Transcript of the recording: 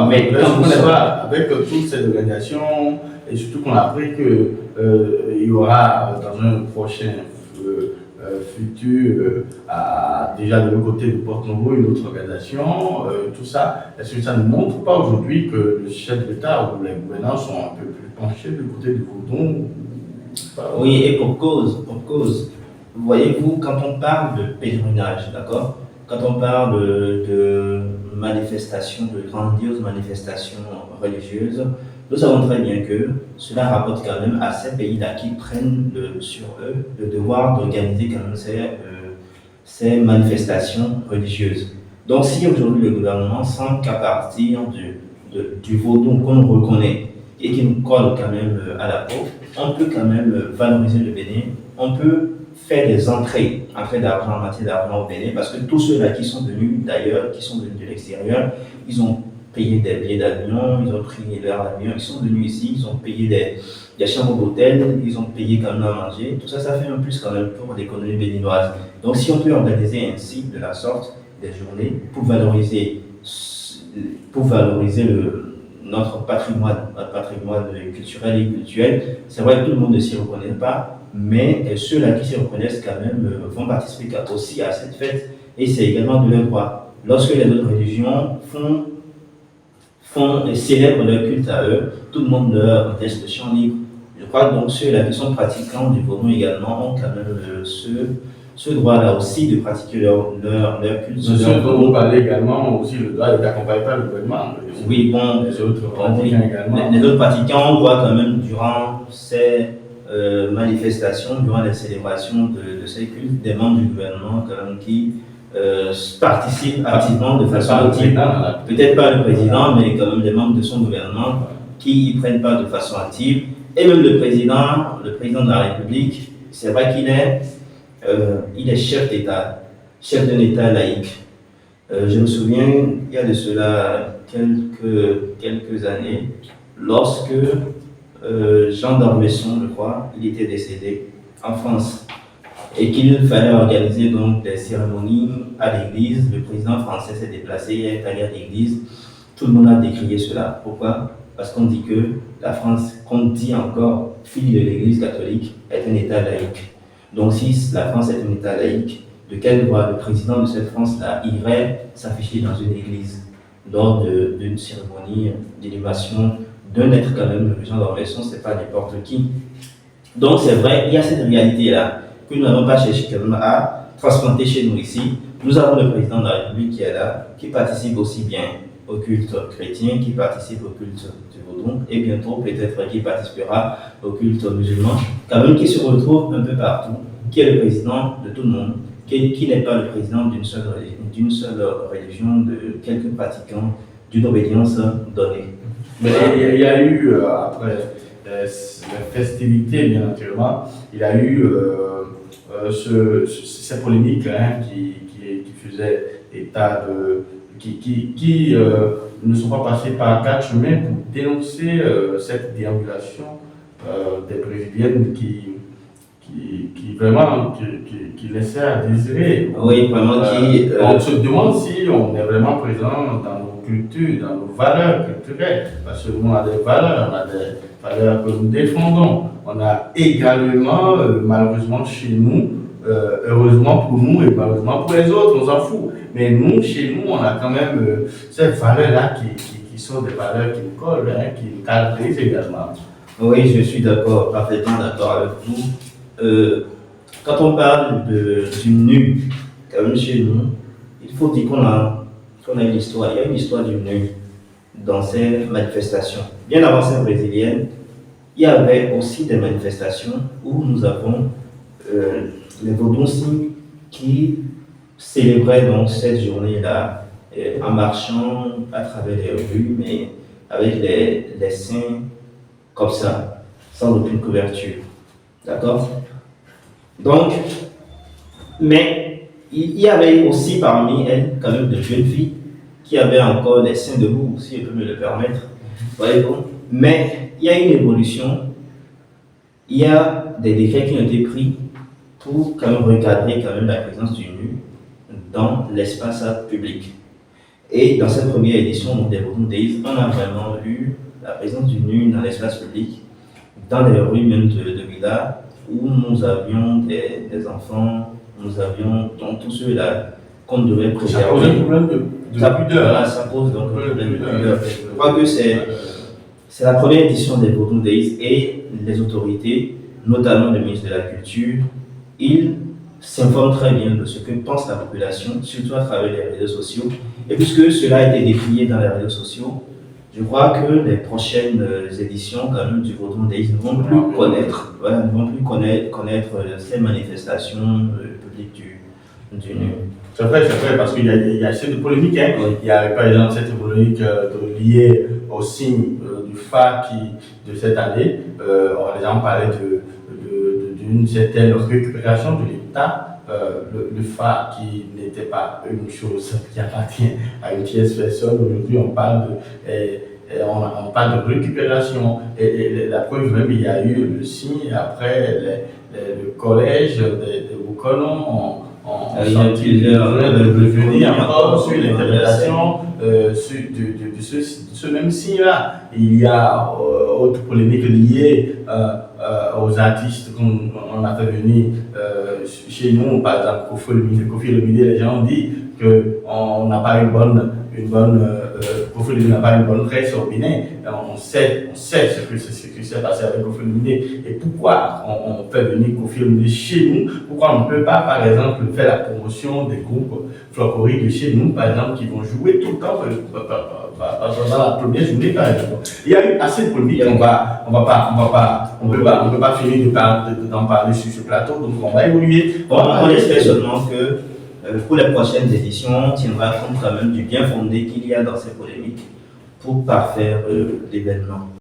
Mais Là, quand je vous ne connais sortez, pas avec toutes ces organisations, et surtout qu'on a appris qu'il y aura dans un prochain futur, déjà de l'autre côté de Porto-Novo, une autre organisation, tout ça. Est-ce que ça ne montre pas aujourd'hui que le chef d'État ou les gouvernants sont un peu plus penchés du côté du Coudon? oui, et pour cause, pour cause. Voyez-vous, quand on parle de pèlerinage, d'accord? Quand on parle de manifestations, de grandioses manifestations religieuses, nous savons très bien que cela rapporte quand même à ces pays-là qui prennent sur eux le devoir d'organiser quand même ces manifestations religieuses. Donc si aujourd'hui le gouvernement sent qu'à partir du vaudou qu'on reconnaît et qui nous colle quand même à la peau, on peut quand même valoriser le Bénin, on peut faire des entrées d'argent en matière d'argent au Bénin, parce que tous ceux-là qui sont venus d'ailleurs, qui sont venus de l'extérieur, ils ont payé des billets d'avion, ils ont pris leur avion, ils sont venus ici, ils ont payé des chambres d'hôtel, ils ont payé quand même à manger. Tout ça, ça fait un plus quand même pour l'économie béninoise. Donc si on peut organiser ainsi, de la sorte, des journées pour valoriser notre patrimoine culturel et culturel. C'est vrai que tout le monde ne s'y reconnaît pas, mais ceux-là qui s'y reconnaissent quand même vont participer aussi à cette fête, et c'est également de leur droit. Lorsque les autres religions célèbrent leur culte à eux, tout le monde leur laisse le champ libre. Je crois que donc ceux-là qui sont pratiquants du vaudou également ont quand même ce droit-là aussi de pratiquer leur culte. C'est sûr dont vous parlez également aussi le droit d'être accompagné par le gouvernement. Oui, bon, Les autres oui. pratiquants également. Les autres pratiquants, on voit quand même durant ces manifestations, durant les célébrations de ces cultes, des membres du gouvernement quand même qui participent activement de façon active. Peut-être pas le président, mais quand même des membres de son gouvernement qui y prennent part de façon active. Et même le président de la République, c'est vrai il est chef d'État, chef d'un État laïque. Je me souviens, il y a de cela quelques années, lorsque Jean d'Ormesson, je crois, il était décédé en France et qu'il fallait organiser donc des cérémonies à l'église. Le président français s'est déplacé, il est allé à l'église. Tout le monde a décrié cela. Pourquoi? Parce qu'on dit que la France, qu'on dit encore, fille de l'église catholique, est un État laïque. Donc si la France est un État laïque, de quel droit le président de cette France-là irait s'afficher dans une église lors d'une cérémonie d'inhumation d'un être quand même, le président d'Ormesson, c'est pas n'importe qui. Donc c'est vrai, il y a cette réalité-là que nous n'avons pas cherché quand même à transplanter chez nous ici. Nous avons le président de la République qui est là, qui participe aussi bien au culte chrétien, qui participe au culte du vaudou, et bientôt peut-être qui participera au culte musulman, quand même qui se retrouve un peu partout, qui est le président de tout le monde, qui n'est pas le président d'une seule religion, de quelques pratiquants, d'une obédience donnée. Mais il y a eu, après les festivités, bien naturellement, il y a eu ces polémiques hein, qui faisaient état de. Qui ne sont pas passés par quatre chemins pour dénoncer cette déambulation des brésiliennes qui vraiment qui laissait à désirer. Oui, vraiment On se demande si on est vraiment présent dans nos cultures, dans nos valeurs culturelles, parce que nous on a des valeurs, on a des valeurs que nous défendons. On a également, malheureusement chez nous, heureusement pour nous et malheureusement pour les autres, on s'en fout. Mais nous, chez nous, on a quand même ces valeurs-là qui sont des valeurs qui nous collent, hein, qui nous caractérisent également. Oui, je suis d'accord, parfaitement d'accord avec vous. Quand on parle du nu, quand même chez nous, il faut dire qu'on a une histoire. Il y a une histoire du nu dans ces manifestations. Bien avant ces brésiliennes, il y avait aussi des manifestations où nous avons les Vaudounciens qui célébraient donc cette journée-là en marchant à travers les rues, mais avec les seins comme ça, sans aucune couverture. D'accord? Donc, mais il y avait aussi parmi elles quand même de jeunes filles qui avaient encore les seins debout, si je peux me le permettre. Voyez-vous? Mais il y a une évolution, il y a des décrets qui ont été pris pour quand même recadrer quand même la présence du nu dans l'espace public. Et dans cette première édition donc, des Vodou Days, on a vraiment eu la présence du nu dans l'espace public, dans les rues même de Villa, où nous avions des enfants, nous avions donc tous ceux-là qu'on devait Ça pose préserver. un problème de pudeur. Voilà, ça pose donc un problème de pudeur. Je crois que c'est la première édition des Vodou Days et les autorités, notamment le ministre de la Culture, ils s'informent très bien de ce que pense la population, surtout à travers les réseaux sociaux. Et puisque cela a été décrié dans les réseaux sociaux, je crois que les prochaines éditions quand même du Vodou Days ne vont plus connaître, voilà, ne vont plus connaître ces manifestations publiques du nu. C'est vrai, parce qu'il y a cette polémique. Hein. Oui. Il y a par exemple cette polémique liée au signe du phare de cette année. Les gens parlaient d'une certaine récupération de l'État. Le phare qui n'était pas une chose qui appartient à une tierce personne. Aujourd'hui, on parle de récupération. Et la preuve même, il y a eu le signe après le collège de Bouconon. Il y a plusieurs revenir encore sur l'interprétation de ce même signe-là. Il y a autre polémique liée aux artistes qu'on a fait venir chez nous, par exemple Kofi Olomide. Les gens ont dit qu'on n'a pas Kofi Olomide n'a pas une bonne presse au Bénin. On sait ce qui s'est passé avec Kofi Olomide et pourquoi on fait venir Kofi Olomide chez nous. Pourquoi on ne peut pas, par exemple, faire la promotion des groupes folkloriques de chez nous, par exemple, qui vont jouer tout le temps dans la première journée, par exemple. Il y a eu assez de polémiques. On peut pas finir d'en parler sur ce plateau, donc on va évoluer. On espère seulement que pour les prochaines éditions, on tiendra compte quand même du bien fondé qu'il y a dans ces polémiques pour parfaire l'événement.